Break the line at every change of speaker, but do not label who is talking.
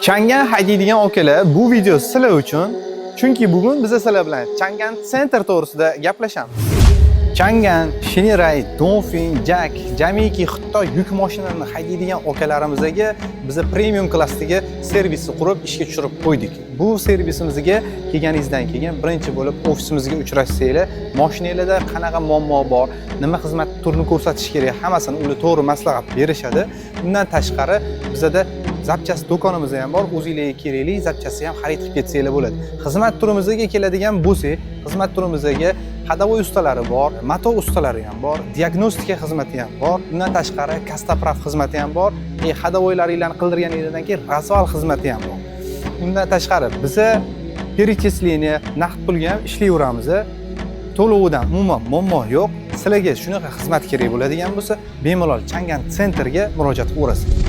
Chang'an haydaydigan akalar, bu video sizlar uchun. Chunki bugun biz sizlar bilan Chang'an Center to'g'risida gaplashamiz. Chang'an, Shinrai, Dongfeng, Jack, jamiki Xitoy yuk mashinalarini haydaydigan akalarimizga biz premium klassdagi servisni qurib ishga tushirib qo'ydik. Bu servisimizga kelganingizdan keyin birinchi bo'lib ofisimizga uchrashsanglar, mashinanglarda qanaqa muammo bor, nima xizmat turini ko'rsatish kerak, hammasini ular to'g'ri maslahat berishadi. Undan tashqari bizda zapchast do'konimiz ham bor, o'zingizlarga kerakli zapchastni ham xarid qilib ketsanglar bo'ladi. Xizmat turimizga keladigan bo'lsak, xizmat turimizga hadovoy ustalari bor, mato ustalari ham bor, diagnostika xizmati ham bor, undan tashqari kastapraf xizmati ham bor, hadovoylaringlarni qildirganingizdan keyin razval xizmati ham bor. Undan tashqari biza перечисление naqd pulga ham ishlayveramiz. To'lovidan umuman muammo yo'q. Sizlarga shunaqa xizmat kerak bo'ladigan bo'lsa, bemalol Chang'an Centerga murojaat qilaverasiz.